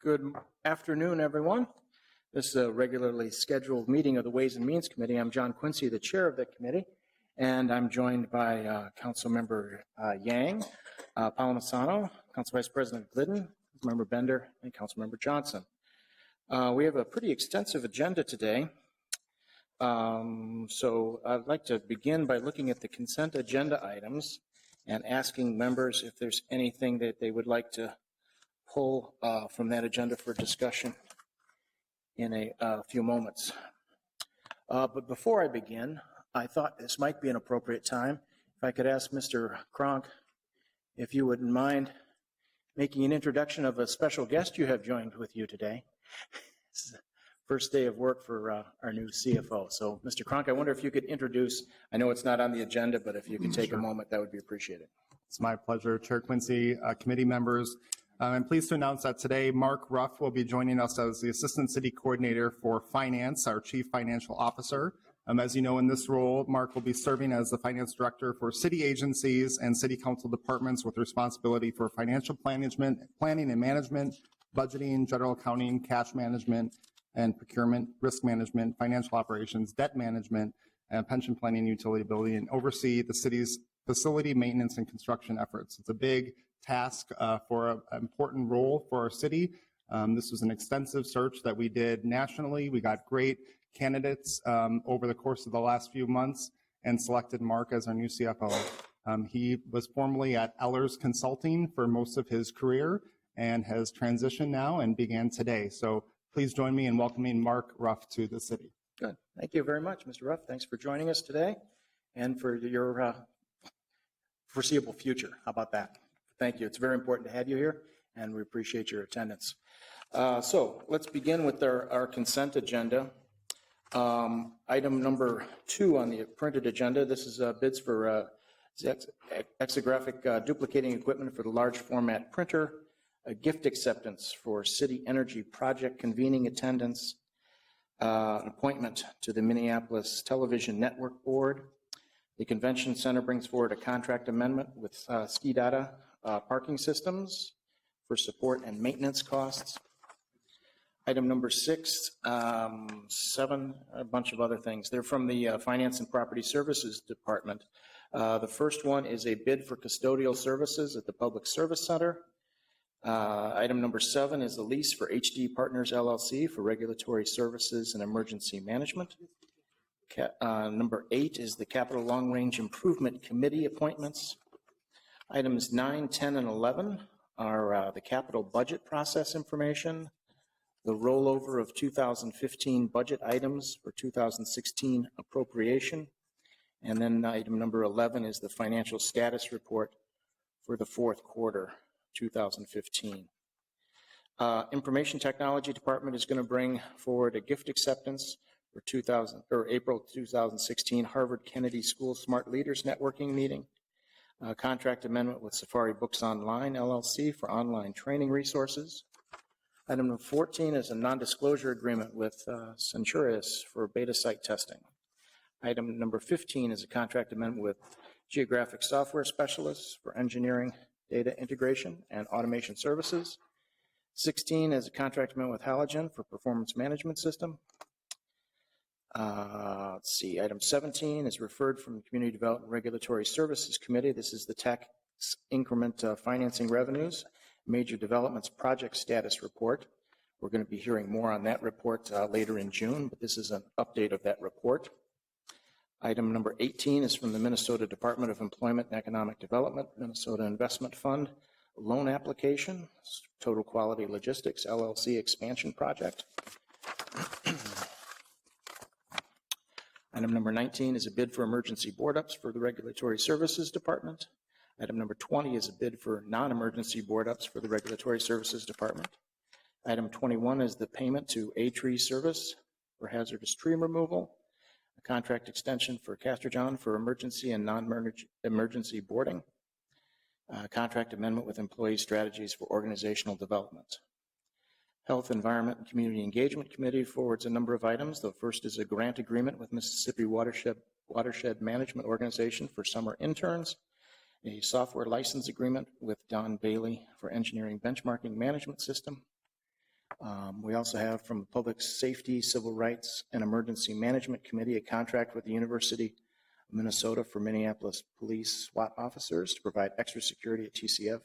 Good afternoon, everyone. This is a regularly scheduled meeting of the Ways and Means Committee. I'm John Quincy, the chair of the committee, and I'm joined by Councilmember Yang, Palomisano, Council Vice President Glidden, Councilmember Bender, and Councilmember Johnson. We have a pretty extensive agenda today. So I'd like to begin by looking at the consent agenda items and asking members if there's anything that they would like to pull from that agenda for discussion in a few moments. But before I begin, I thought this might be an appropriate time if I could ask Mr. Cronk if you wouldn't mind making an introduction of a special guest you have joined with you today. It's the first day of work for our new CFO. So, Mr. Cronk, I wonder if you could introduce, I know it's not on the agenda, but if you could take a moment, that would be appreciated. It's my pleasure, Chair Quincy, committee members. I'm pleased to announce that today Mark Ruff will be joining us as the Assistant City Coordinator for Finance, our Chief Financial Officer. As you know, in this role, Mark will be serving as the Finance Director for city agencies and City Council departments with responsibility for financial planning and management, budgeting, general accounting, cash management, and procurement, risk management, financial operations, debt management, and pension planning and utility billing, and oversee the city's facility maintenance and construction efforts. It's a big task for an important role for our city. This was an extensive search that we did nationally. We got great candidates over the course of the last few months and selected Mark as our new CFO. He was formerly at Ellers Consulting for most of his career and has transitioned now and began today. So please join me in welcoming Mark Ruff to the city. Good. Thank you very much, Mr. Ruff. Thanks for joining us today and for your foreseeable future. How about that? Thank you. It's very important to have you here, and we appreciate your attendance. So let's begin with our consent agenda. Item number 2 on the printed agenda. This is bids for exographic duplicating equipment for the large format printer, a gift acceptance for city energy project convening attendance, an appointment to the Minneapolis Television Network Board. The Convention Center brings forward a contract amendment with Ski Data Parking Systems for support and maintenance costs. Item number 6, 7, a bunch of other things. They're from the Finance and Property Services Department. The first one is a bid for custodial services at the Public Service Center. Item number 7 is a lease for HD Partners LLC for regulatory services and emergency management. Number 8 is the Capital Long Range Improvement Committee appointments. Items 9, 10, and 11 are the capital budget process information, the rollover of 2015 budget items for 2016 appropriation, and then item number 11 is the financial status report for the fourth quarter 2015. Information Technology Department is going to bring forward a gift acceptance for April 2016 Harvard Kennedy School Smart Leaders Networking Meeting. Contract amendment with Safari Books Online, LLC for online training resources. Item number 14 is a non-disclosure agreement with Centurious for beta site testing. Item number 15 is a contract amendment with Geographic Software Specialists for engineering, data integration, and automation services. 16 is a contract amendment with Halogen for performance management system. Let's see, item 17 is referred from the Community Development Regulatory Services Committee. This is the tax increment financing revenues, major developments project status report. We're going to be hearing more on that report later in June, but this is an update of that report. Item number 18 is from the Minnesota Department of Employment and Economic Development, Minnesota Investment Fund, loan application, Total Quality Logistics, LLC expansion project. Item number 19 is a bid for emergency board ups for the Regulatory Services Department. Item number 20 is a bid for non-emergency board ups for the Regulatory Services Department. Item 21 is the payment to A-Tree Service for hazardous tree removal, a contract extension for Castrojohn for emergency and non-emergency boarding, a contract amendment with Employee Strategies for Organizational Development. Health, Environment, and Community Engagement Committee forwards a number of items. The first is a grant agreement with Mississippi Watershed Management Organization for summer interns, a software license agreement with Don Bailey for engineering benchmarking management system, We also have from the Public Safety, Civil Rights, and Emergency Management Committee a contract with the University of Minnesota for Minneapolis Police SWAT officers to provide extra security at TCF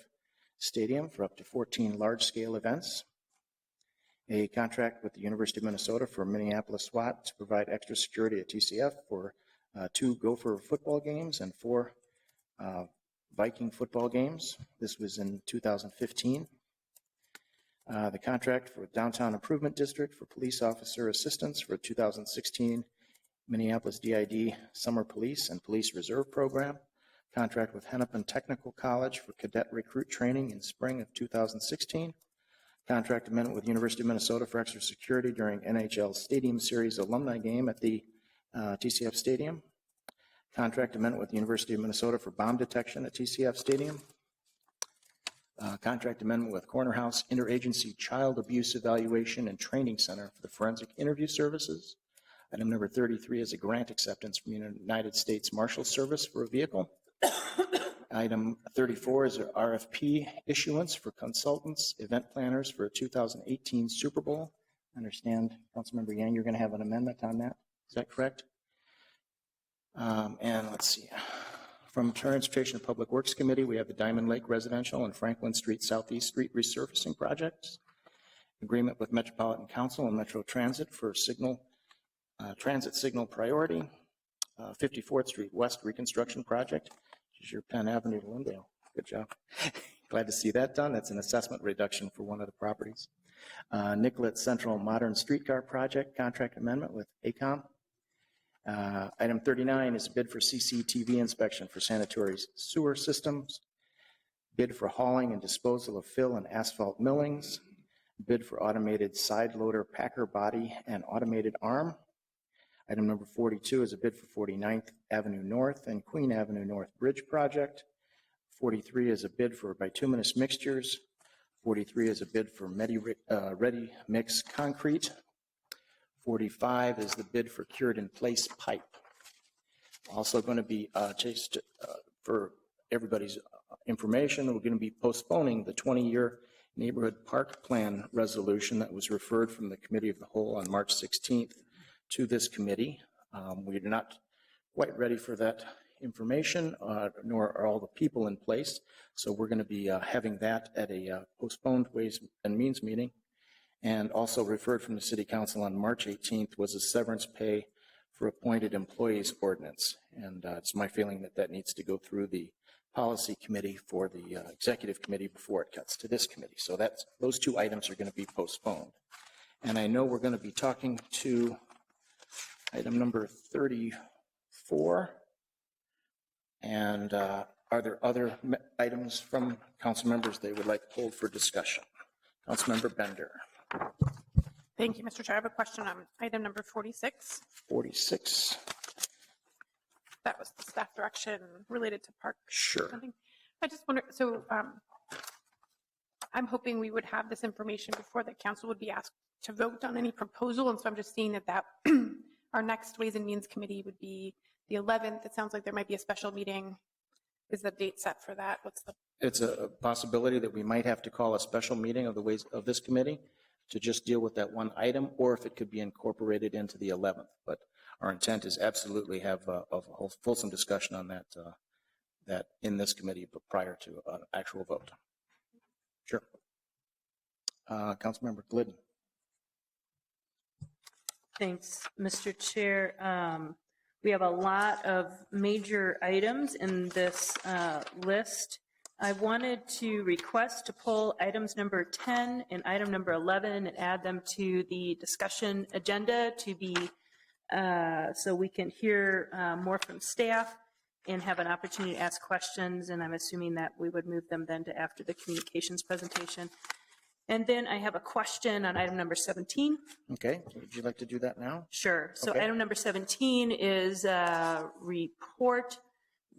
Stadium for up to 14 large-scale events. A contract with the University of Minnesota for Minneapolis SWAT to provide extra security at TCF for 2 Gopher football games and 4 Viking football games. This was in 2015. The contract for Downtown Improvement District for police officer assistance for 2016 Minneapolis DID Summer Police and Police Reserve Program. Contract with Hennepin Technical College for cadet recruit training in spring of 2016. Contract amendment with University of Minnesota for extra security during NHL Stadium Series alumni game at the TCF Stadium. Contract amendment with the University of Minnesota for bomb detection at TCF Stadium. Contract amendment with Corner House Interagency Child Abuse Evaluation and Training Center for the Forensic Interview Services. Item number 33 is a grant acceptance from the United States Marshal Service for a vehicle. Item 34 is an RFP issuance for consultants, event planners for a 2018 Super Bowl. I understand, Councilmember Yang, you're going to have an amendment on that. Is that correct? And let's see. From Transportation and Public Works Committee, we have the Diamond Lake Residential and Franklin Street Southeast Street resurfacing projects. Agreement with Metropolitan Council and Metro Transit for transit signal priority. 54th Street West reconstruction project, which is your Penn Avenue to Lindale. Good job. Glad to see that done. That's an assessment reduction for one of the properties. Nicollet Central Modern Streetcar Project contract amendment with ACOM. Item 39 is a bid for CCTV inspection for sanitary sewer systems. Bid for hauling and disposal of fill and asphalt millings. Bid for automated side loader packer body and automated arm. Item number 42 is a bid for 49th Avenue North and Queen Avenue North Bridge Project. 43 is a bid for bituminous mixtures. 43 is a bid for ready mix concrete. 45 is the bid for cured in place pipe. Also going to be, just for everybody's information, we're going to be postponing the 20-year neighborhood park plan resolution that was referred from the Committee of the Whole on March 16th to this committee. We are not quite ready for that information, nor are all the people in place. So we're going to be having that at a postponed Ways and Means meeting. And also referred from the City Council on March 18th was a severance pay for appointed employees ordinance. And it's my feeling that that needs to go through the policy committee for the executive committee before it cuts to this committee. So those 2 items are going to be postponed. And I know we're going to be talking to item number 34. And are there other items from council members they would like to hold for discussion? Councilmember Bender. Thank you, Mr. Chair. I have a question on item number 46. 46. That was the staff direction related to park. Sure. Something. I just wonder, so I'm hoping we would have this information before the council would be asked to vote on any proposal. And so I'm just seeing that our next Ways and Means Committee would be the 11th. It sounds like there might be a special meeting. Is the date set for that? It's a possibility that we might have to call a special meeting of the Ways of this committee to just deal with that one item, or if it could be incorporated into the 11th. But our intent is absolutely have a fulsome discussion on that in this committee, but prior to an actual vote. Sure. Councilmember Glidden. Thanks, Mr. Chair. We have a lot of major items in this list. I wanted to request to pull items number 10 and item number 11 and add them to the discussion agenda to be, so we can hear more from staff and have an opportunity to ask questions. And I'm assuming that we would move them then to after the communications presentation. And then I have a question on item number 17. Okay, would you like to do that now? Sure. So Okay. Item number 17 is a report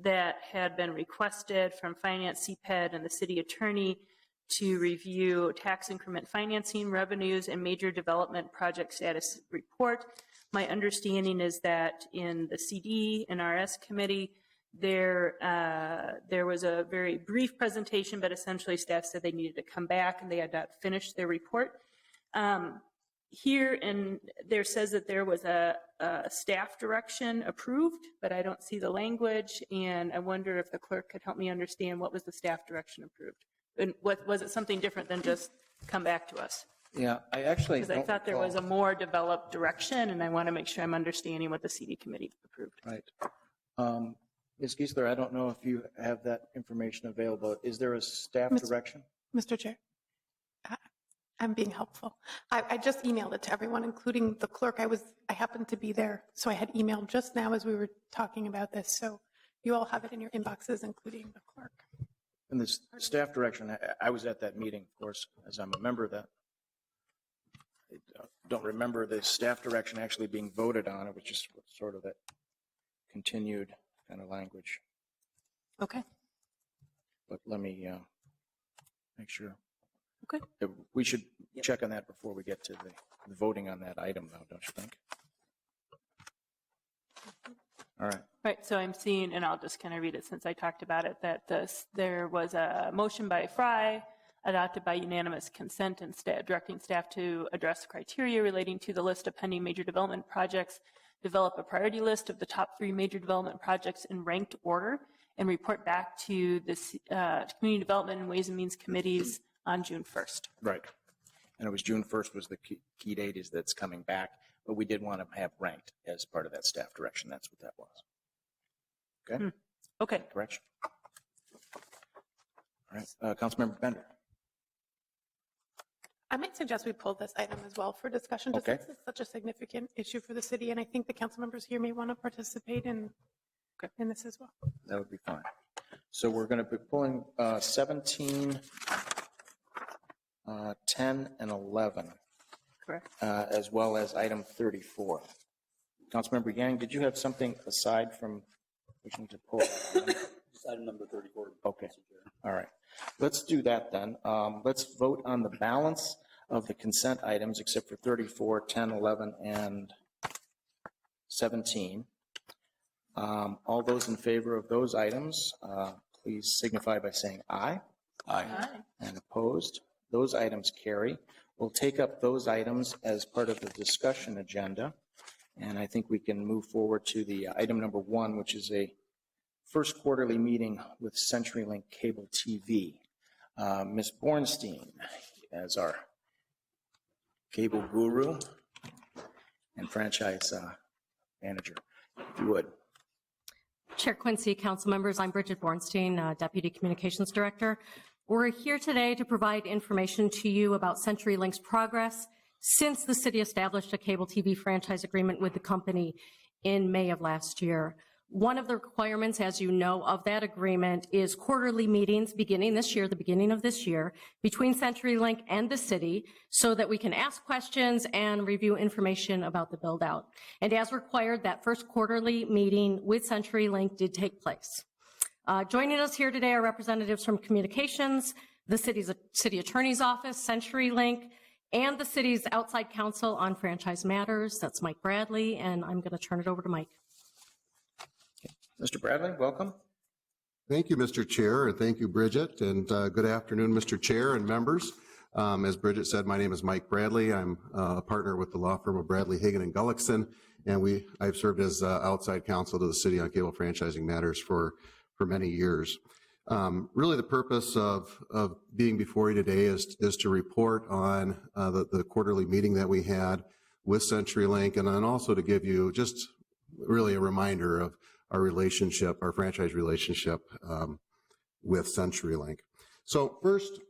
that had been requested from Finance CPED and the city attorney to review tax increment financing revenues and major development project status report. My understanding is that in the CD and RS committee, there was a very brief presentation, but essentially staff said they needed to come back and they had not finished their report. Here, and there says that there was a staff direction approved, but I don't see the language, and I wonder if the clerk could help me understand what was the staff direction approved? And what, was it something different than just come back to us? Yeah, I actually Because I don't thought there was a recall. more developed direction, and I want to make sure I'm understanding what the CD committee approved. Right. Ms. Geisler, I don't know if you have that information available. Is there a staff Mr. direction? Mr. Chair, I'm being helpful. I just emailed it to everyone, including the clerk. I happened to be there, so I had emailed just now as we were talking about this. So you all have it in your inboxes, including the clerk. And the staff direction, I was at that meeting, of course, as I'm a member of that. I don't remember the staff direction actually being voted on. It was just sort of that continued kind of language. Okay. But let me make sure. Okay. We should check on that before we get to the voting on that item, though, don't you think? All right. Right, so I'm seeing, and I'll just kind of read it since I talked about it, that there was a motion by Fry, adopted by unanimous consent, and directing staff to address criteria relating to the list of pending major development projects, develop a priority list of the top 3 major development projects in ranked order, and report back to the Community Development and Ways and Means Committees on June 1st. Right. And it was June 1st was the key date is that's coming back, but we did want to have ranked as part of that staff direction. That's what that was. Okay? Okay, Correction. All right. Councilmember Bender. I might suggest we pull this item as well for discussion, just Okay. since it's such a significant issue for the city, and I think the council members here may want to participate in this as well. That would be fine. So we're going to be pulling 17, 10, and 11, correct. as well as item 34. Councilmember Yang, did you have something aside from wishing to pull? Just item number 34. Okay. All right. Let's do that then. Let's vote on the balance of the consent items except for 34, 10, 11, and 17. All those in favor of those items, please signify by saying aye. Aye. And opposed? Those items carry. We'll take up those items as part of the discussion agenda. And I think we can move forward to the item number 1, which is a first quarterly meeting with CenturyLink Cable TV. Ms. Bornstein, as our cable guru and franchise manager, if you would. Chair Quincy, council members, I'm Bridget Bornstein, Deputy Communications Director. We're here today to provide information to you about CenturyLink's progress since the city established a cable TV franchise agreement with the company in May of last year. One of the requirements, as you know, of that agreement is quarterly meetings beginning this year, the beginning of this year, between CenturyLink and the city so that we can ask questions and review information about the build out. And as required, that first quarterly meeting with CenturyLink did take place. Joining us here today are representatives from communications, the city attorney's office, CenturyLink, and the city's outside counsel on franchise matters. That's Mike Bradley, and I'm going to turn it over to Mike. Mr. Bradley, welcome. Thank you, Mr. Chair, and thank you, Bridget, and good afternoon, Mr. Chair and members. As Bridget said, my name is Mike Bradley. I'm a partner with the law firm of Bradley, Hagan, and Gullickson, and I've served as outside counsel to the city on cable franchising matters for many years. Really, the purpose of being before you today is to report on the quarterly meeting that we had with CenturyLink, and then also to give you just really a reminder of our relationship, our franchise relationship with CenturyLink. So first,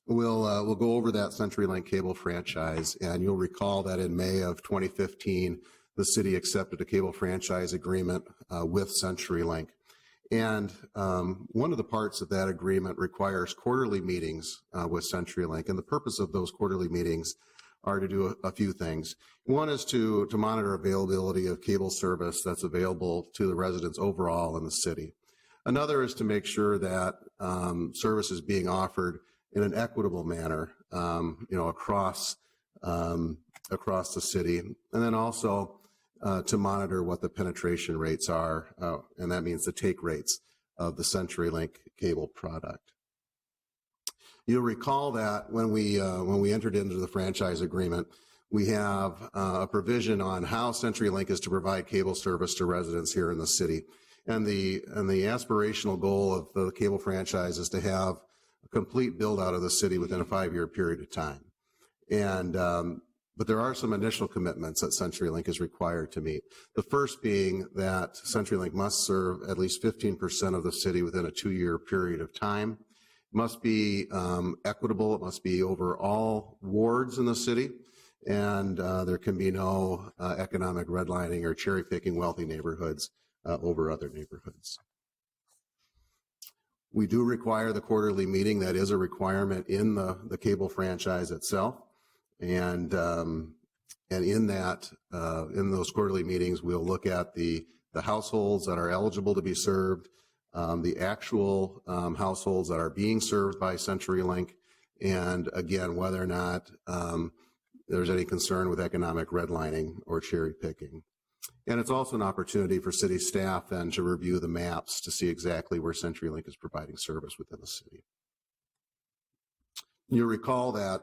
we'll go over that CenturyLink cable franchise, and you'll recall that in May of 2015, the city accepted a cable franchise agreement with CenturyLink. And one of the parts of that agreement requires quarterly meetings with CenturyLink, and the purpose of those quarterly meetings are to do a few things. One is to monitor availability of cable service that's available to the residents overall in the city. Another is to make sure that service is being offered in an equitable manner, across the city, and then also to monitor what the penetration rates are, and that means the take rates of the CenturyLink cable product. You'll recall that when we entered into the franchise agreement, we have a provision on how CenturyLink is to provide cable service to residents here in the city. And the aspirational goal of the cable franchise is to have a complete build out of the city within a 5-year period of time. And but there are some initial commitments that CenturyLink is required to meet. The first being that CenturyLink must serve at least 15% of the city within a 2-year period of time. It must be equitable. It must be over all wards in the city. And there can be no economic redlining or cherry picking wealthy neighborhoods over other neighborhoods. We do require the quarterly meeting. That is a requirement in the cable franchise itself. And in that, in those quarterly meetings, we'll look at the households that are eligible to be served, the actual households that are being served by CenturyLink, and again, whether or not there's any concern with economic redlining or cherry picking. And it's also an opportunity for city staff then to review the maps to see exactly where CenturyLink is providing service within the city. You'll recall that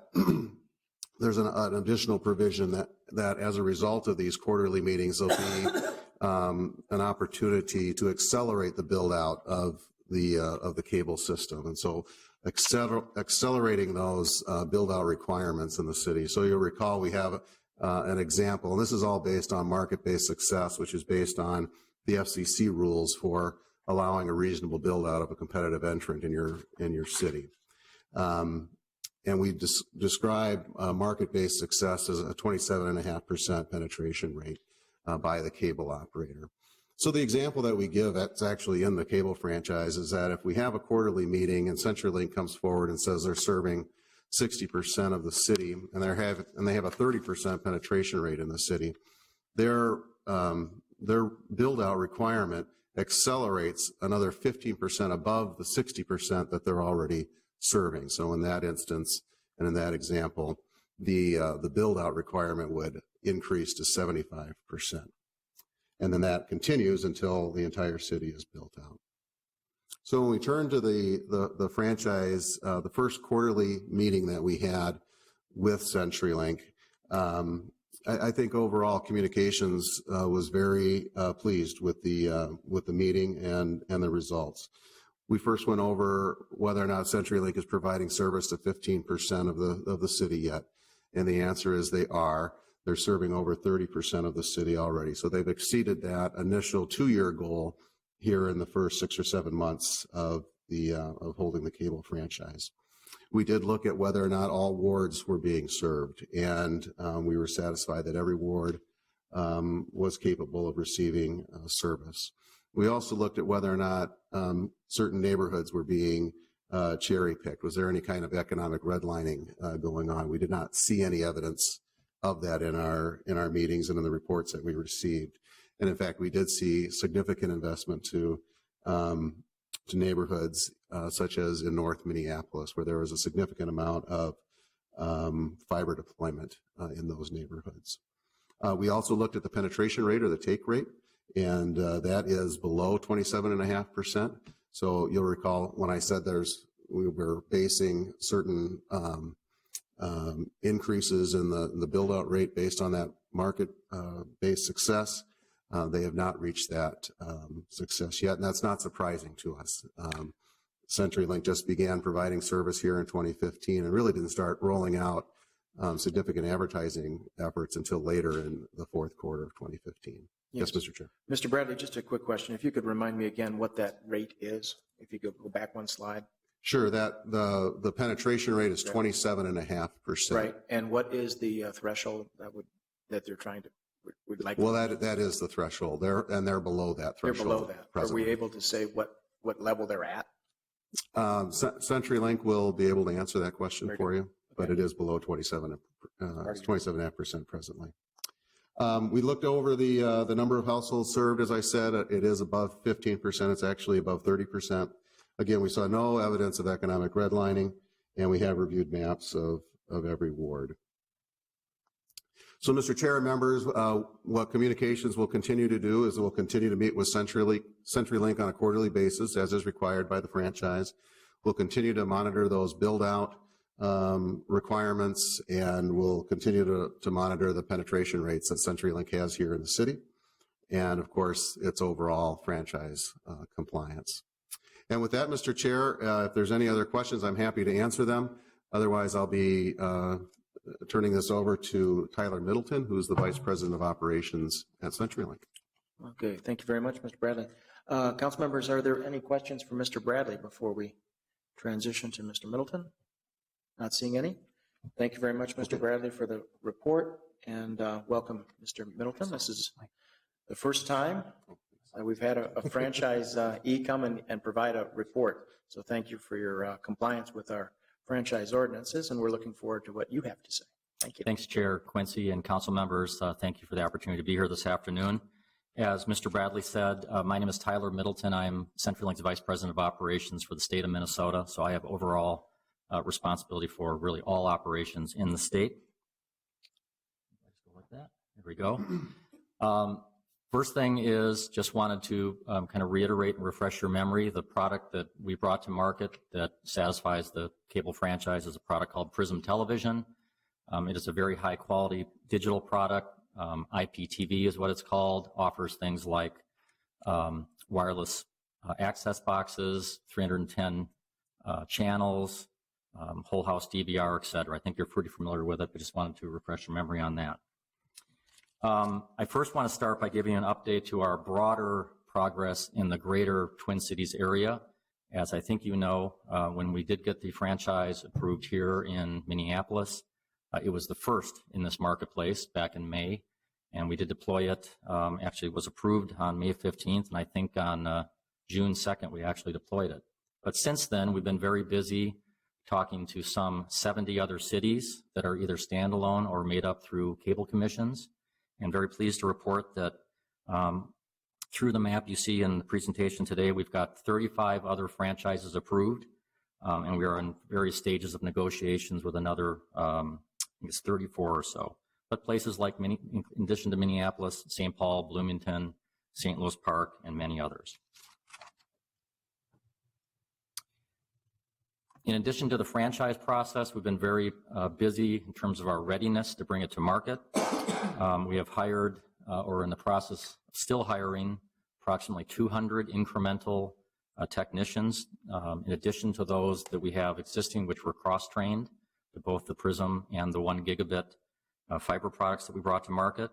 there's an additional provision that as a result of these quarterly meetings, there'll be an opportunity to accelerate the build out of the cable system. And so accelerating those build out requirements in the city. So you'll recall we have an example, and this is all based on market-based success, which is based on the FCC rules for allowing a reasonable build out of a competitive entrant in your city. And we describe market-based success as a 27.5% penetration rate by the cable operator. So the example that we give that's actually in the cable franchise is that if we have a quarterly meeting and CenturyLink comes forward and says they're serving 60% of the city and they have a 30% penetration rate in the city, their build out requirement accelerates another 15% above the 60% that they're already serving. So in that instance and in that example, the build out requirement would increase to 75%. And then that continues until the entire city is built out. So when we turn to the franchise, the first quarterly meeting that we had with CenturyLink, I think overall communications was very pleased with the meeting and the results. We first went over whether or not CenturyLink is providing service to 15% of the city yet, and the answer is they are. They're serving over 30% of the city already. So they've exceeded that initial 2-year goal here in the first 6 or 7 months of holding the cable franchise. We did look at whether or not all wards were being served, and we were satisfied that every ward was capable of receiving service. We also looked at whether or not certain neighborhoods were being cherry-picked. Was there any kind of economic redlining going on? We did not see any evidence of that in our meetings and in the reports that we received. And in fact, we did see significant investment to neighborhoods such as in North Minneapolis, where there was a significant amount of fiber deployment in those neighborhoods. We also looked at the penetration rate or the take rate, and that is below 27.5%. So you'll recall when I said we were basing certain increases in the build out rate based on that market-based success. They have not reached that success yet, and that's not surprising to us. CenturyLink just began providing service here in 2015 and really didn't start rolling out significant advertising efforts until later in the fourth quarter of 2015. Yes, Mr. Chair. Mr. Bradley, just a quick question. If you could remind me again what that rate is, if you could go back one slide. Sure, that the penetration rate is 27.5%. Right, and what is the threshold that they're trying to would like? Well, that is the threshold. They're below that threshold. They're below that. Presently. Are we able to say what level they're at? CenturyLink will be able to answer that question for you, but it is below 27.5% presently. We looked over the number of households served. As I said, it is above 15%. It's actually above 30%. Again, we saw no evidence of economic redlining, and we have reviewed maps of every ward. So, Mr. Chair and members, what communications will continue to do is we'll continue to meet with CenturyLink on a quarterly basis, as is required by the franchise. we'll continue to monitor those build-out requirements, and we'll continue to monitor the penetration rates that CenturyLink has here in the city, and of course, its overall franchise compliance. And with that, Mr. Chair, if there's any other questions, I'm happy to answer them. Otherwise, I'll be turning this over to Tyler Middleton, who's the Vice President of Operations at CenturyLink. Okay, thank you very much, Mr. Bradley. Council members, are there any questions for Mr. Bradley before we transition to Mr. Middleton? Not seeing any. Thank you very much, Mr. Bradley, for the report, and welcome, Mr. Middleton. This is the first time we've had a franchisee come and provide a report. So thank you for your compliance with our franchise ordinances, and we're looking forward to what you have to say. Thank you. Thanks, Chair Quincy and council members. Thank you for the opportunity to be here this afternoon. As Mr. Bradley said, my name is Tyler Middleton. I'm CenturyLink's Vice President of Operations for the state of Minnesota, so I have overall responsibility for really all operations in the state. Let's go like that. There we go. First thing is just wanted to kind of reiterate and refresh your memory. The product that we brought to market that satisfies the cable franchise is a product called Prism Television. It is a very high quality digital product. IPTV is what it's called, offers things like wireless access boxes, 310 channels, whole house DVR, et cetera. I think you're pretty familiar with it, but just wanted to refresh your memory on that. I first want to start by giving an update to our broader progress in the greater Twin Cities area. As I think you know, when we did get the franchise approved here in Minneapolis, it was the first in this marketplace back in May, and we did deploy it. Actually, it was approved on May 15th, and I think on June 2nd, we actually deployed it. But since then, we've been very busy talking to some 70 other cities that are either standalone or made up through cable commissions. And very pleased to report that through the map you see in the presentation today, we've got 35 other franchises approved, and we are in various stages of negotiations with another, I think it's 34 or so. But places like, in addition to Minneapolis, St. Paul, Bloomington, St. Louis Park, and many others. In addition to the franchise process, we've been very busy in terms of our readiness to bring it to market. We have hired, or in the process of still hiring, approximately 200 incremental technicians, in addition to those that we have existing, which were cross-trained to both the Prism and the 1 gigabit fiber products that we brought to market.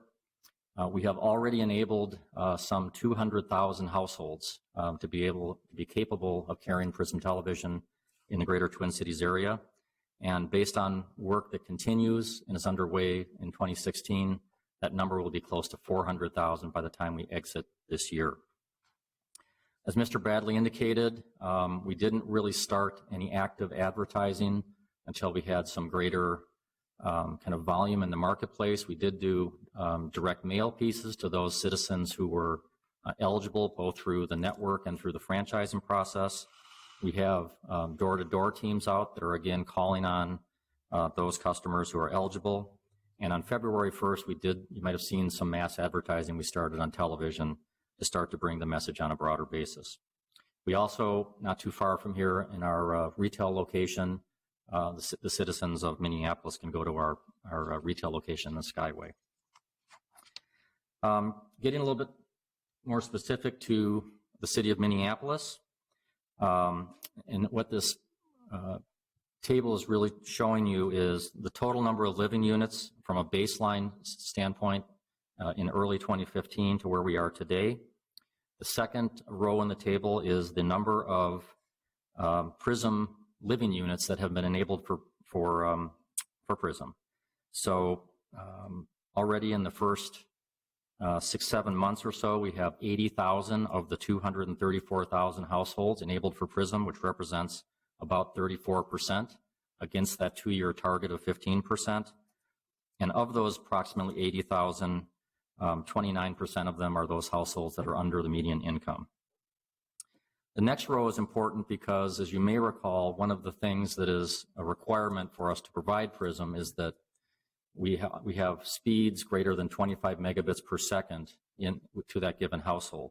We have already enabled some 200,000 households to be capable of carrying Prism Television in the greater Twin Cities area. And based on work that continues and is underway in 2016, that number will be close to 400,000 by the time we exit this year. As Mr. Bradley indicated, we didn't really start any active advertising until we had some greater kind of volume in the marketplace. We did do direct mail pieces to those citizens who were eligible both through the network and through the franchising process. We have door-to-door teams out that are again calling on those customers who are eligible. And on February 1st, you might have seen some mass advertising we started on television to start to bring the message on a broader basis. We also, not too far from here in our retail location, the citizens of Minneapolis can go to our retail location, the Skyway. Getting a little bit more specific to the city of Minneapolis, and what this table is really showing you is the total number of living units from a baseline standpoint in early 2015 to where we are today. The second row in the table is the number of Prism living units that have been enabled for Prism. So already in the first 6-7 months or so, we have 80,000 of the 234,000 households enabled for Prism, which represents about 34% against that 2-year target of 15%. And of those approximately 80,000, 29% of them are those households that are under the median income. The next row is important because, as you may recall, one of the things that is a requirement for us to provide Prism is that we have speeds greater than 25 megabits per second to that given household.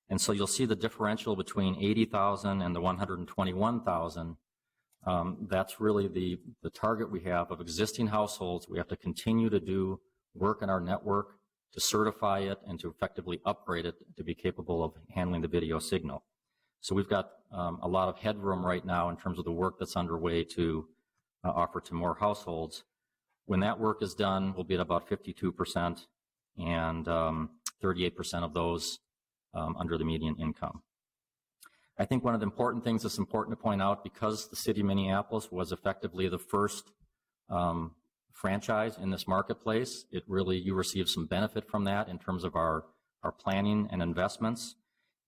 And so you'll see the differential between 80,000 and the 121,000. That's really the target we have of existing households. We have to continue to do work in our network to certify it and to effectively upgrade it to be capable of handling the video signal. So we've got a lot of headroom right now in terms of the work that's underway to offer to more households. When that work is done, we'll be at about 52%, and 38% of those under the median income. I think one of the important things that's important to point out, because the city of Minneapolis was effectively the first franchise in this marketplace, you receive some benefit from that in terms of our planning and investments.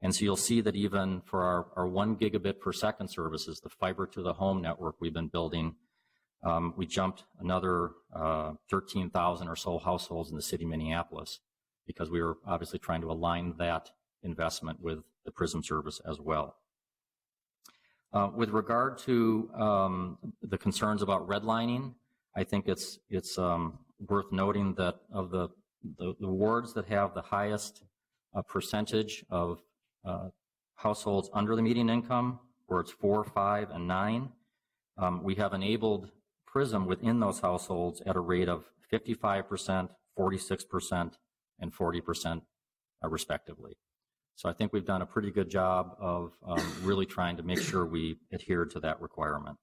And so you'll see that even for our 1 gigabit per second services, the fiber to the home network we've been building, we jumped another 13,000 or so households in the city of Minneapolis, because we were obviously trying to align that investment with the PRISM service as well. With regard to the concerns about redlining, I think it's worth noting that of the wards that have the highest percentage of households under the median income, wards 4, 5, and 9, we have enabled PRISM within those households at a rate of 55%, 46%, and 40% respectively. So I think we've done a pretty good job of really trying to make sure we adhere to that requirement.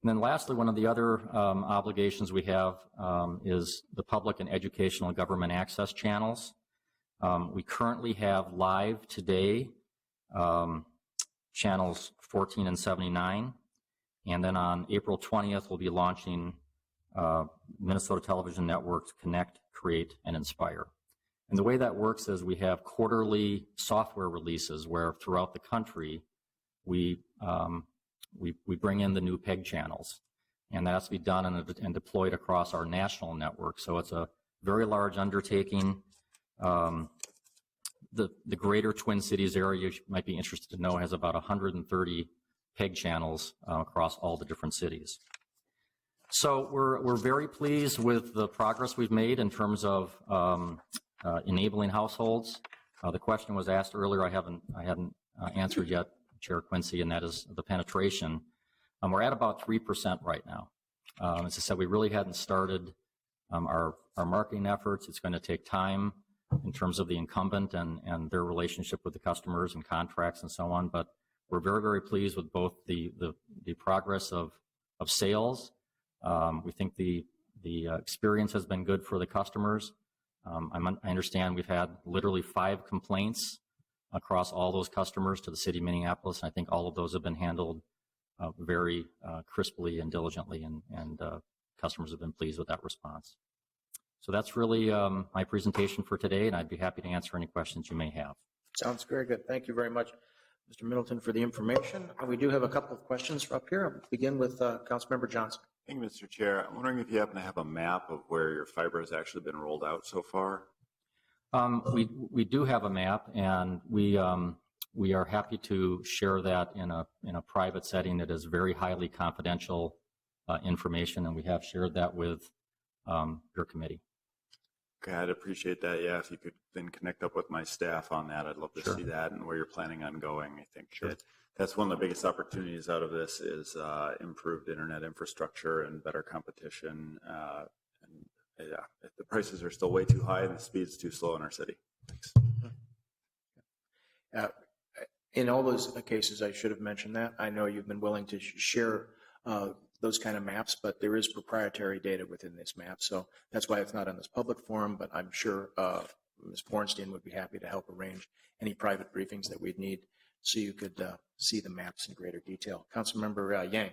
And then lastly, one of the other obligations we have is the public and educational and government access channels. We currently have live today channels 14 and 79, and then on April 20th, we'll be launching Minnesota Television Networks Connect, Create, and Inspire. And the way that works is we have quarterly software releases where throughout the country we bring in the new PEG channels, and that has to be done and deployed across our national network. So it's a very large undertaking. The greater Twin Cities area, you might be interested to know, has about 130 PEG channels across all the different cities. So we're very pleased with the progress we've made in terms of enabling households. The question was asked earlier, I hadn't answered yet, Chair Quincy, and that is the penetration. We're at about 3% right now. As I said, we really hadn't started our marketing efforts. It's going to take time in terms of the incumbent and their relationship with the customers and contracts and so on. But we're very, very pleased with both the progress of sales. We think the experience has been good for the customers. I understand we've had literally 5 complaints across all those customers to the city of Minneapolis, and I think all of those have been handled very crisply and diligently, and customers have been pleased with that response. So that's really my presentation for today, and I'd be happy to answer any questions you may have. Sounds very good. Thank you very much, Mr. Middleton, for the information. We do have a couple of questions up here. I'll begin with Councilmember Johnson. Thank you, Mr. Chair. I'm wondering if you happen to have a map of where your fiber has actually been rolled out so far. We do have a map, and we are happy to share that in a private setting. That is very highly confidential information, and we have shared that with your committee. Okay, I'd appreciate that. Yeah, if you could then connect up with my staff on that, I'd love to see that and where you're planning on going. I think that's one of the biggest opportunities out of this is improved internet infrastructure and better competition. If the prices are still way too high and the speed's too slow in our city. Thanks. In all those cases, I should have mentioned that. I know you've been willing to share those kind of maps, but there is proprietary data within this map. So that's why it's not in this public forum, but I'm sure Ms. Bornstein would be happy to help arrange any private briefings that we'd need so you could see the maps in greater detail. Councilmember Yang.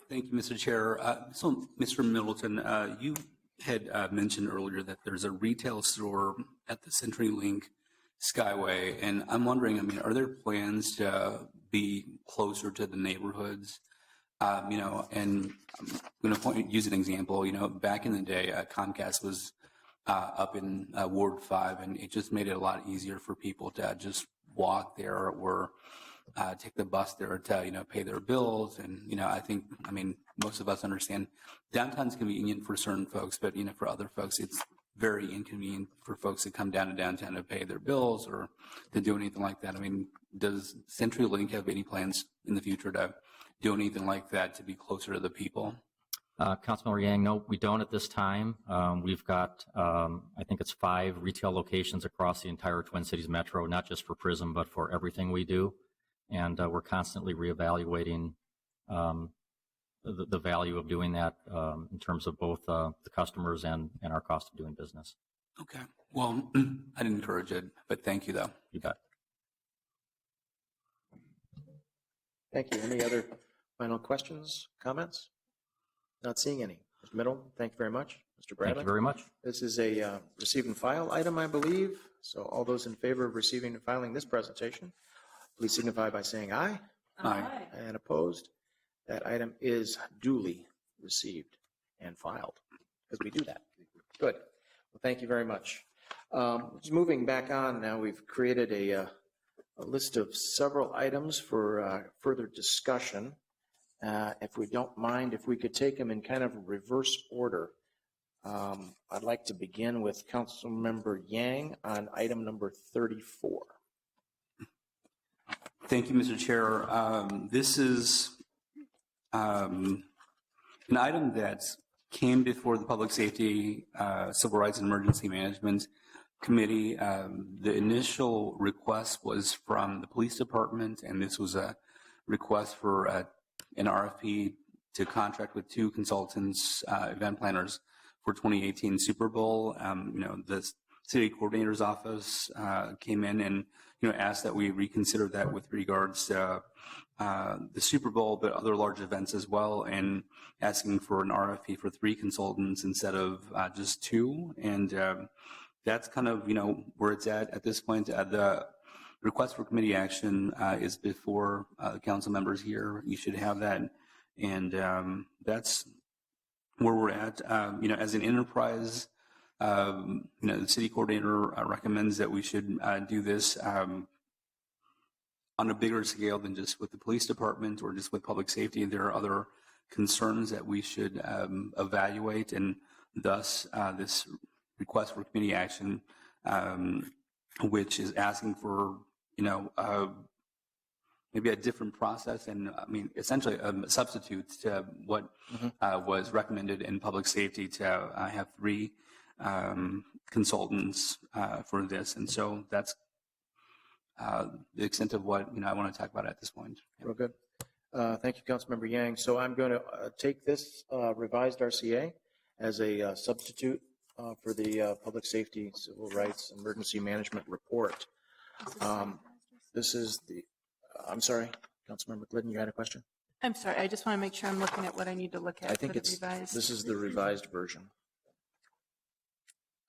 Thank you, Mr. Chair. So, Mr. Middleton, you had mentioned earlier that there's a retail store at the CenturyLink Skyway, and I'm wondering, are there plans to be closer to the neighborhoods? And I'm going to use an example. Back in the day, Comcast was up in Ward 5, and it just made it a lot easier for people to just walk there or take the bus there to pay their bills. And I think most of us understand, downtown's convenient for certain folks, but, for other folks, it's very inconvenient for folks to come down to downtown to pay their bills or to do anything like that. I mean, does CenturyLink have any plans in the future to do anything like that to be closer to the people? Councilmember Yang, no, we don't at this time. We've got, I think it's 5 retail locations across the entire Twin Cities Metro, not just for Prism, but for everything we do. And we're constantly reevaluating the value of doing that in terms of both the customers and our cost of doing business. Okay. Well, I'd encourage it, but thank you, though. You bet. Thank you. Any other final questions, comments? Not seeing any. Mr. Middle, thank you very much. Mr. Bradley? Thank you very much. This is a receive and file item, I believe. So all those in favor of receiving and filing this presentation, please signify by saying aye. Aye. And opposed. That item is duly received and filed, because we do that. Good. Well, thank you very much. Just moving back on now, we've created a list of several items for further discussion. If we don't mind, if we could take them in kind of reverse order. I'd like to begin with Councilmember Yang on item number 34. Thank you, Mr. Chair. This is an item that came before the Public Safety, Civil Rights, and Emergency Management Committee. The initial request was from the police department, and this was a request for an RFP to contract with 2 consultants, event planners for 2018 Super Bowl. The city coordinator's office came in and asked that we reconsider that with regards to the Super Bowl, but other large events as well, and asking for an RFP for 3 consultants instead of just 2. And that's kind of where it's at this point. The request for committee action is before council members here. You should have that, and that's where we're at. As an enterprise, the city coordinator recommends that we should do this on a bigger scale than just with the police department or just with public safety. There are other concerns that we should evaluate, and thus this request for committee action, which is asking for maybe a different process, and essentially a substitute to what was recommended in public safety to have 3 consultants for this. And so that's the extent of what I want to talk about at this point. Real good. Thank you, Councilmember Yang. So I'm going to take this revised RCA as a substitute for the Public Safety, Civil Rights, Emergency Management Report. This is the, I'm sorry, Councilmember Glidden, you had a question? I'm sorry, I just want to make sure I'm looking at what I need to look at. I think for the it's, revised. this is the revised version.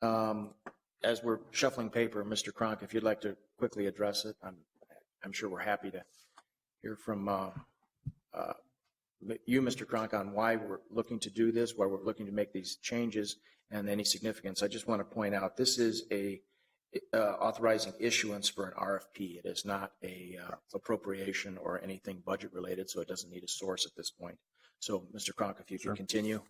As we're shuffling paper, Mr. Cronk, if you'd like to quickly address it, I'm sure we're happy to hear from you, Mr. Cronk, on why we're looking to do this, why we're looking to make these changes, and any significance. I just want to point out, this is a authorizing issuance for an RFP. It is not a appropriation or anything budget related, so it doesn't need a source at this point. So, Mr. Cronk, if you could continue.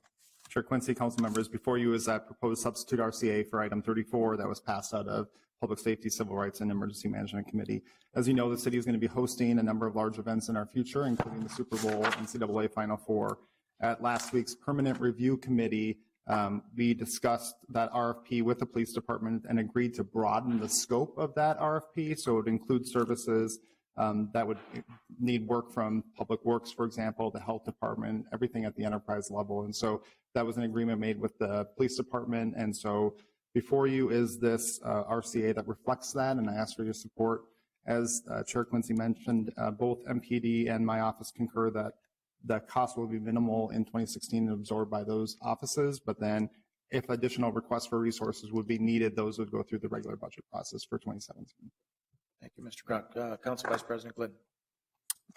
Sure, Quincy, council members, before you is that proposed substitute RCA for item 34 that was passed out of Public Safety, Civil Rights, and Emergency Management Committee. As you know, the city is going to be hosting a number of large events in our future, including the Super Bowl, NCAA Final Four. At last week's permanent review committee, we discussed that RFP with the police department and agreed to broaden the scope of that RFP. So it includes services that would need work from Public Works, for example, the health department, everything at the enterprise level. And so that was an agreement made with the police department. And so before you is this RCA that reflects that, and I ask for your support. As Chair Quincy mentioned, both MPD and my office concur that the cost will be minimal in 2016 and absorbed by those offices, but then if additional requests for resources would be needed, those would go through the regular budget process for 2017. Thank you, Mr. Cronk. Council Vice President Glidden.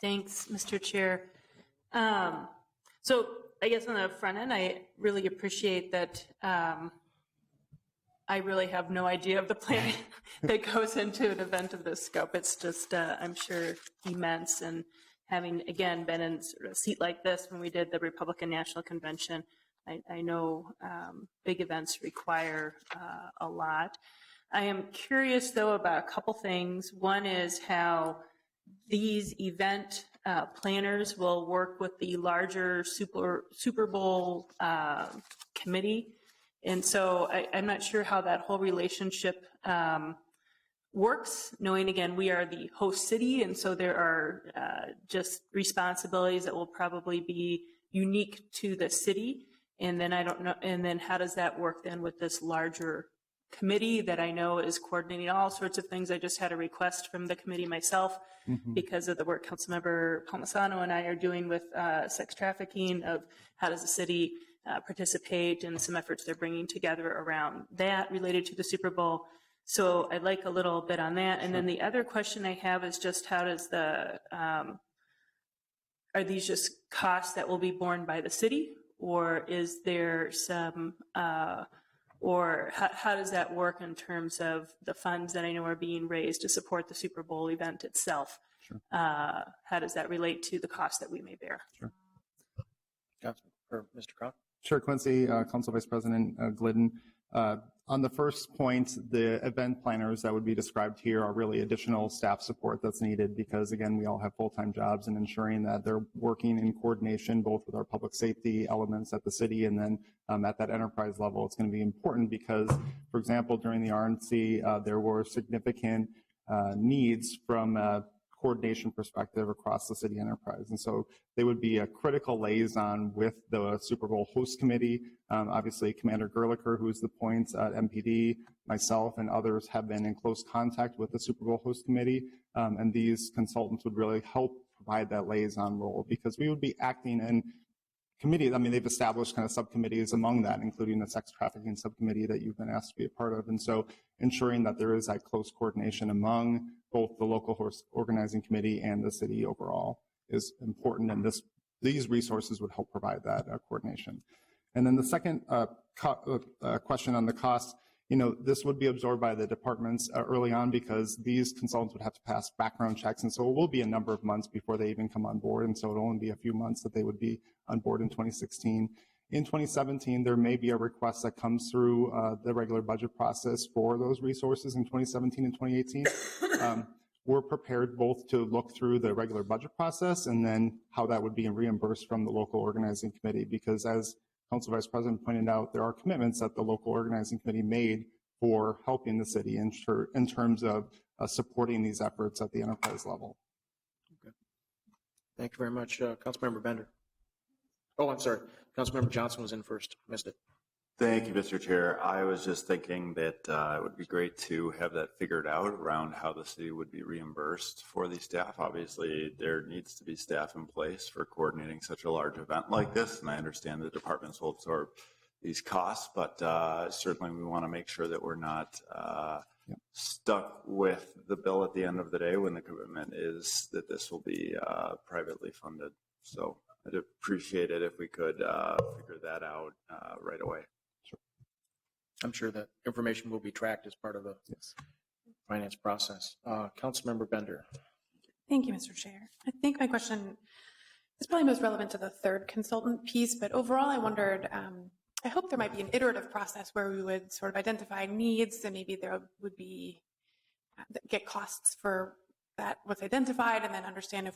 Thanks, Mr. Chair. So I guess on the front end, I really appreciate that I really have no idea of the planning that goes into an event of this scope. It's just, I'm sure, immense, and having, again, been in sort of a seat like this when we did the Republican National Convention, I know big events require a lot. I am curious, though, about a couple things. One is how these event planners will work with the larger Super Bowl committee. And so I'm not sure how that whole relationship works, knowing, again, we are the host city, and so there are just responsibilities that will probably be unique to the city. And then I don't know, and then how does that work then with this larger committee that I know is coordinating all sorts of things? I just had a request from the committee myself because of the work Councilmember Palmisano and I are doing with sex trafficking, of how does the city participate in some efforts they're bringing together around that related to the Super Bowl. So I'd like a little bit on that. And then the other question I have is just how does the, are these just costs that will be borne by the city? Or is there some, or how does that work in terms of the funds that I know are being raised to support the Super Bowl event itself? Sure. How does that relate to the cost that we may bear? Sure. Mr. Crown? Chair Quincy, Council Vice President Glidden. On the first point, the event planners that would be described here are really additional staff support that's needed because, again, we all have full-time jobs, and ensuring that they're working in coordination both with our public safety elements at the city and then at that enterprise level. It's going to be important because, for example, during the RNC, there were significant needs from a coordination perspective across the city enterprise. And so they would be a critical liaison with the Super Bowl host committee. Obviously, Commander Gerlicher, who is the point at MPD, myself and others have been in close contact with the Super Bowl host committee. And these consultants would really help provide that liaison role because we would be acting in committees. I mean, they've established kind of subcommittees among that, including the sex trafficking subcommittee that you've been asked to be a part of. And so ensuring that there is that close coordination among both the local host organizing committee and the city overall is important. And these resources would help provide that coordination. And then the second question on the cost, this would be absorbed by the departments early on because these consultants would have to pass background checks. And so it will be a number of months before they even come on board. And so it'll only be a few months that they would be on board in 2016. In 2017, there may be a request that comes through the regular budget process for those resources in 2017 and 2018. We're prepared both to look through the regular budget process and then how that would be reimbursed from the local organizing committee, because as Council Vice President pointed out, there are commitments that the local organizing committee made for helping the city in terms of supporting these efforts at the enterprise level. Okay. Thank you very much. Councilmember Bender. Oh, I'm sorry. Councilmember Johnson was in first. Missed it. Thank you, Mr. Chair. I was just thinking that it would be great to have that figured out around how the city would be reimbursed for the staff. Obviously, there needs to be staff in place for coordinating such a large event like this, and I understand the departments will absorb these costs, but certainly we want to make sure that we're not stuck with the bill at the end of the day when the commitment is that this will be privately funded. So I'd appreciate it if we could figure that out right away. Sure. I'm sure that information will be tracked as part of the finance process. Councilmember Bender. Thank you, Mr. Chair. I think my question is probably most relevant to the third consultant piece, but overall I wondered, I hope there might be an iterative process where we would sort of identify needs and maybe there would be, get costs for that, what's identified, and then understand if,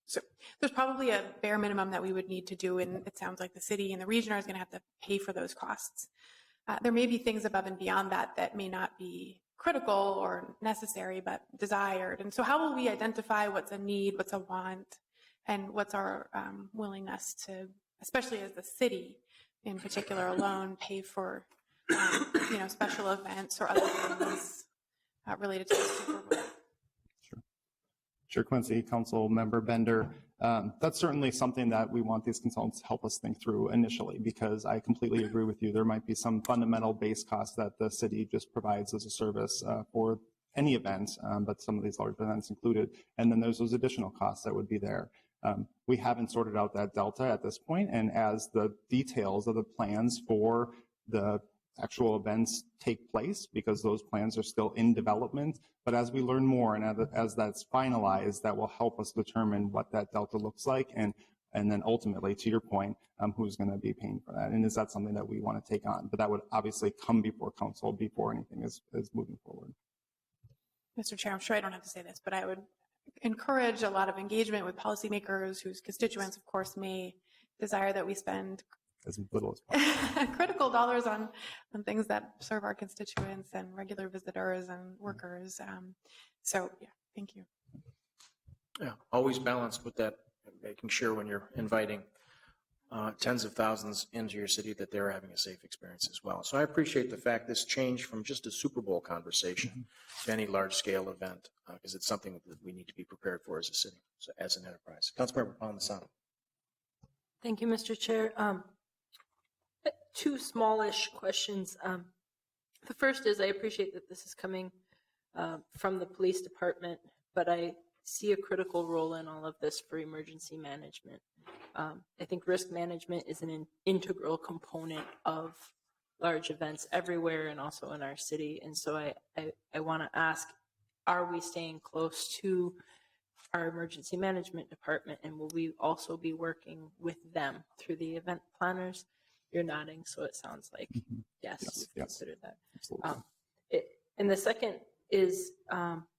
so there's probably a bare minimum that we would need to do, and it sounds like the city and the region are going to have to pay for those costs. There may be things above and beyond that that may not be critical or necessary, but desired. And so how will we identify what's a need, what's a want, and what's our willingness to, especially as the city in particular alone, pay for special events or other things related to the Super Bowl? Chair Quincy, Council Member Bender, that's certainly something that we want these consultants to help us think through initially, because I completely agree with you. There might be some fundamental base costs that the city just provides as a service for any event, but some of these large events included. And then there's those additional costs that would be there. We haven't sorted out that delta at this point, and as the details of the plans for the actual events take place because those plans are still in development. But as we learn more and as that's finalized, that will help us determine what that delta looks like. And then ultimately, to your point, who's going to be paying for that? And is that something that we want to take on? But that would obviously come before council before anything is moving forward. Mr. Chair, I'm sure I don't have to say this, but I would encourage a lot of engagement with policymakers whose constituents, of course, may desire that we spend As little as possible. critical dollars on things that serve our constituents and regular visitors and workers. So, yeah, thank you. Yeah, always balanced with that, making sure when you're inviting tens of thousands into your city that they're having a safe experience as well. So I appreciate the fact this changed from just a Super Bowl conversation to any large-scale event, because it's something that we need to be prepared for as a city, so as an enterprise. Councilmember Palmisano. Thank you, Mr. Chair. Two smallish questions. The first is I appreciate that this is coming from the police department, but I see a critical role in all of this for emergency management. I think risk management is an integral component of large events everywhere and also in our city. And so I want to ask, are we staying close to our emergency management department, and will we also be working with them through the event planners? You're nodding, so it sounds like yes, you've considered that. Absolutely. And the second is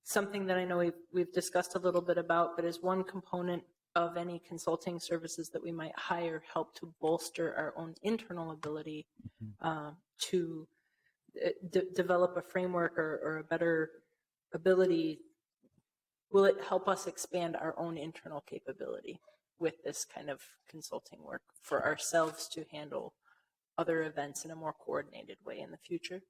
something that I know we've discussed a little bit about, but is one component of any consulting services that we might hire help to bolster our own internal ability to develop a framework or a better ability. Will it help us expand our own internal capability with this kind of consulting work for ourselves to handle other events in a more coordinated way in the future?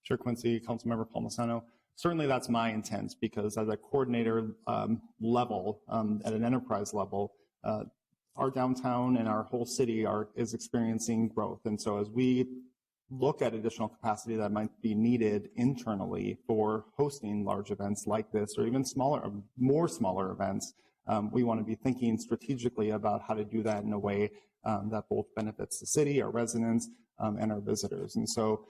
Sure, Quincy, Councilmember Palmisano. Certainly that's my intent, because at a coordinator level, at an enterprise level, our downtown and our whole city is experiencing growth. And so as we look at additional capacity that might be needed internally for hosting large events like this, or even more smaller events, we want to be thinking strategically about how to do that in a way that both benefits the city, our residents, and our visitors. And so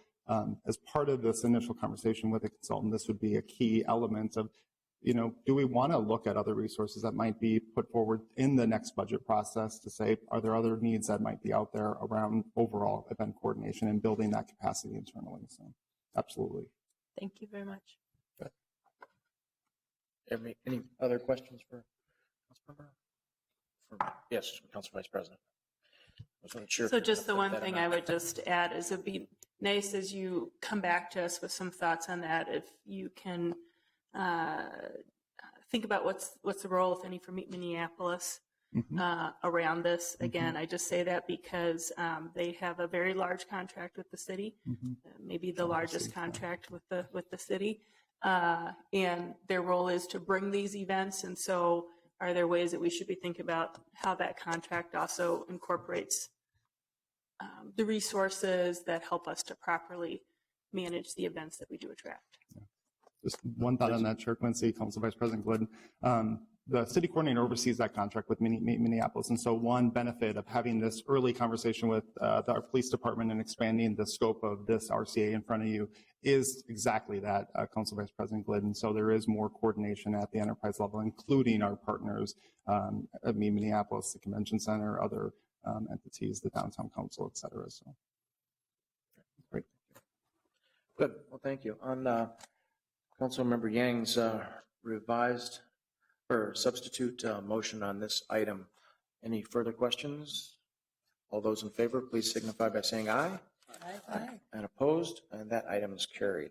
as part of this initial conversation with a consultant, this would be a key element of, do we want to look at other resources that might be put forward in the next budget process to say, are there other needs that might be out there around overall event coordination and building that capacity internally? So absolutely. Thank you very much. Any other questions for Councilmember? Yes, Council Vice President. I wasn't sure. So just the one thing I would just add is it'd be nice as you come back to us with some thoughts on that, if you can think about what's the role, if any, for Meet Minneapolis around this. Again, I just say that because they have a very large contract with the city, maybe the largest contract with the city, and their role is to bring these events. And so are there ways that we should be thinking about how that contract also incorporates the resources that help us to properly manage the events that we do attract? Just one thought on that, Chair Quincy, Council Vice President Glidden. The city coordinator oversees that contract with Minneapolis. And so one benefit of having this early conversation with our police department and expanding the scope of this RCA in front of you is exactly that, Council Vice President Glidden. So there is more coordination at the enterprise level, including our partners at Minneapolis, the Convention Center, other entities, the Downtown Council, et cetera. So, great. Good. Well, thank you. On Councilmember Yang's revised or substitute motion on this item, any further questions? All those in favor, please signify by saying aye. Aye. And opposed, and that item is carried.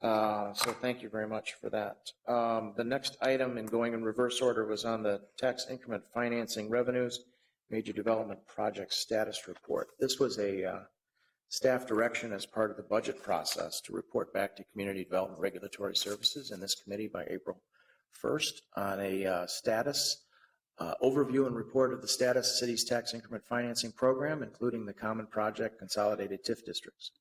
So thank you very much for that. The next item, in going in reverse order, was on the tax increment financing revenues, major development project status report. This was a staff direction as part of the budget process to report back to Community Development Regulatory Services in this committee by April 1st on a status overview and report of the status of city's tax increment financing program, including the common project consolidated TIF districts.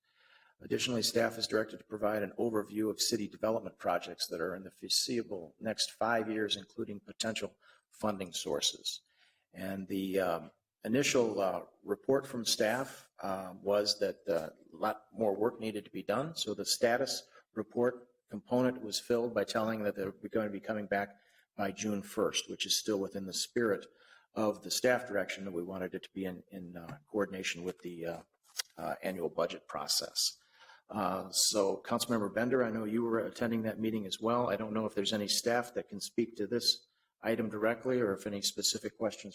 Additionally, staff is directed to provide an overview of city development projects that are in the foreseeable next 5 years, including potential funding sources. And the initial report from staff was that a lot more work needed to be done. So the status report component was filled by telling that they're going to be coming back by June 1st, which is still within the spirit of the staff direction that we wanted it to be in coordination with the annual budget process. So Councilmember Bender, I know you were attending that meeting as well. I don't know if there's any staff that can speak to this item directly or if any specific questions